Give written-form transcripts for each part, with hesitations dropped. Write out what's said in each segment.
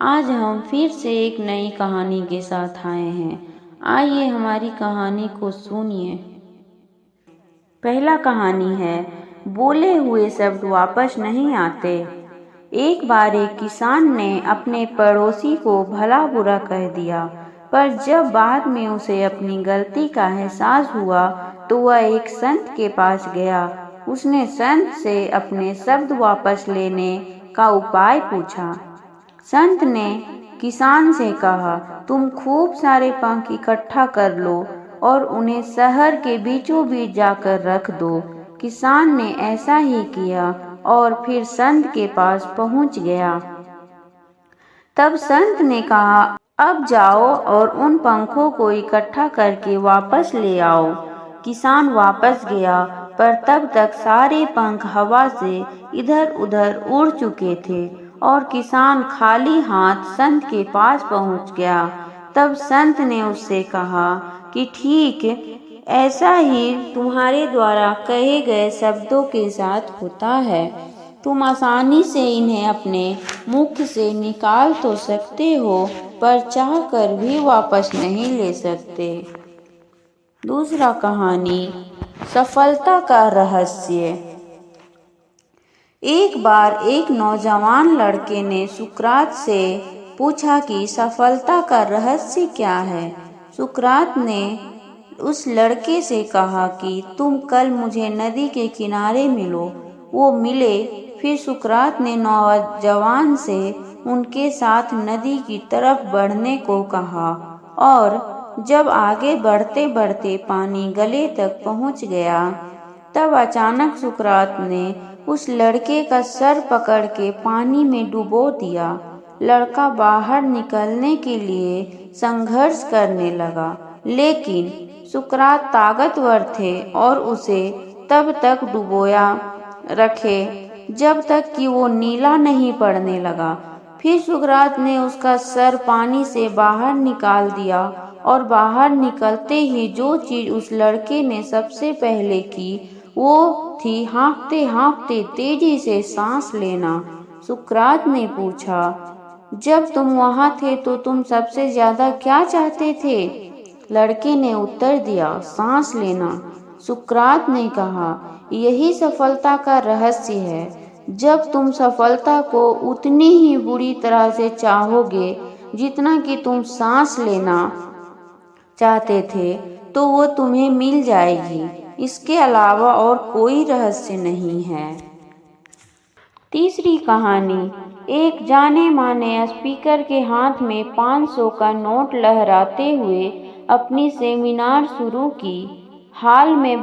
आज हम फिर से एक नई कहानी के साथ आए हैं। आइए हमारी कहानी को सुनिए। पहला कहानी है, बोले हुए शब्द वापस नहीं आते। एक बार एक किसान ने अपने पड़ोसी को भला बुरा कह दिया, पर जब बाद में उसे अपनी गलती का एहसास हुआ तो वह एक संत के पास गया। उसने संत से अपने शब्द वापस लेने का उपाय पूछा। संत ने किसान से कहा, तुम खूब सारे पंख इकट्ठा कर लो और उन्हें शहर के बीचों बीच जाकर रख दो। किसान ने ऐसा ही किया और फिर संत के पास पहुंच गया। तब संत ने कहा, अब जाओ और उन पंखों को इकट्ठा करके वापस ले आओ। किसान वापस गया, पर तब तक सारे पंख हवा से इधर उधर उड़ चुके थे और किसान खाली हाथ संत के पास पहुंच गया। तब संत ने उससे कहा कि ठीक ऐसा ही तुम्हारे द्वारा कहे गए शब्दों के साथ होता है। तुम आसानी से इन्हें अपने मुख से निकाल तो सकते हो, पर चाह कर भी वापस नहीं ले सकते। दूसरा कहानी, सफलता का रहस्य। एक बार एक नौजवान लड़के ने सुकरात से पूछा कि सफलता का रहस्य क्या है। सुकरात ने उस लड़के से कहा कि तुम कल मुझे नदी के किनारे मिलो। वो मिले। फिर सुकरात ने नौजवान से उनके साथ नदी की तरफ बढ़ने को कहा और जब आगे बढ़ते बढ़ते पानी गले तक पहुंच गया, तब अचानक सुकरात ने उस लड़के का सर पकड़ के पानी में डुबो दिया। लड़का बाहर निकलने के लिए संघर्ष करने लगा, लेकिन सुकरात ताकतवर थे और उसे तब तक डुबोया रखे जब तक कि वो नीला नहीं पड़ने लगा। फिर सुकरात ने उसका सर पानी से बाहर निकाल दिया और बाहर निकलते ही जो चीज उस लड़के ने सबसे पहले की वो थी हाँफते हाँफते तेजी से सांस लेना। सुकरात ने पूछा, जब तुम वहां थे तो तुम सबसे ज्यादा क्या चाहते थे? लड़के ने उत्तर दिया, सांस लेना। सुकरात ने कहा, यही सफलता का रहस्य है। जब तुम सफलता को उतनी ही बुरी तरह से चाहोगे जितना कि तुम सांस लेना चाहते थे, तो वो तुम्हें मिल जाएगी। इसके अलावा और कोई रहस्य नहीं है। तीसरी कहानी, एक जाने माने स्पीकर के हाथ में 500 का नोट लहराते हुए अपनी सेमिनार शुरू की। हॉल में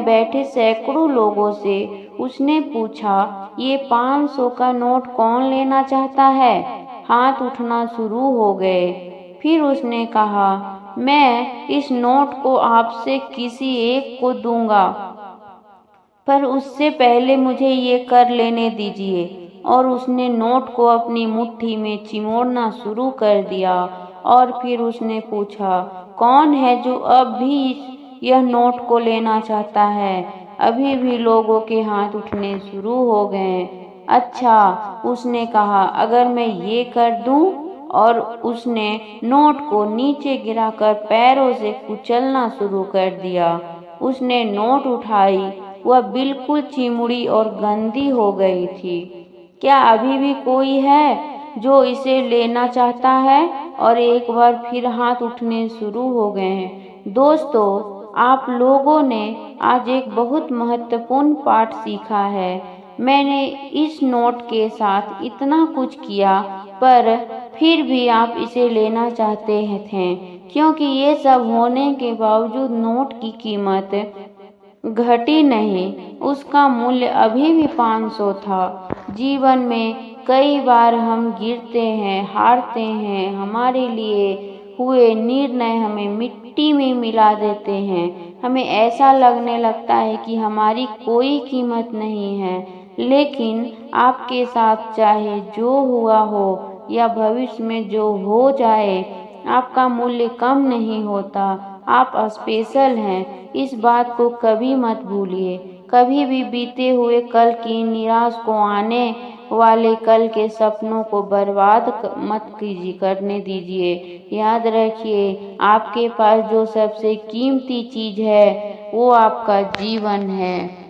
बैठे सैकड़ों लोगों से उसने पूछा, ये 500 का नोट कौन लेना चाहता है? हाथ उठना शुरू हो गए। फिर उसने कहा, मैं इस नोट को आपसे किसी एक को दूंगा, पर उससे पहले मुझे ये कर लेने दीजिए। और उसने नोट को अपनी मुट्ठी में चिमोड़ना शुरू कर दिया और फिर उसने पूछा, कौन है जो अब भी यह नोट को लेना चाहता है? अभी भी लोगों के हाथ उठने शुरू हो गए। अच्छा, उसने कहा, अगर मैं ये कर दूं? और उसने नोट को नीचे गिराकर पैरों से कुचलना शुरू कर दिया। उसने नोट उठाई, वह बिल्कुल चिमुड़ी और गंदी हो गई थी। क्या अभी भी कोई है जो इसे लेना चाहता है? और एक बार फिर हाथ उठने शुरू हो गए। दोस्तों, आप लोगों ने आज एक बहुत महत्वपूर्ण पाठ सीखा है। मैंने इस नोट के साथ इतना कुछ किया, पर फिर भी आप इसे लेना चाहते थे, क्योंकि ये सब होने के बावजूद नोट की कीमत घटी नहीं, उसका मूल्य अभी भी 500 था। जीवन में कई बार हम गिरते हैं, हारते हैं, हमारे लिए हुए निर्णय हमें मिट्टी में मिला देते हैं। हमें ऐसा लगने लगता है कि हमारी कोई कीमत नहीं है, लेकिन आपके साथ चाहे जो हुआ हो या भविष्य में जो हो जाए, आपका मूल्य कम नहीं होता। आप स्पेशल हैं, इस बात को कभी मत भूलिए। कभी भी बीते हुए कल की निराश को आने वाले कल के सपनों को बर्बाद मत करने दीजिए। याद रखिए, आपके पास जो सबसे कीमती चीज है वो आपका जीवन है।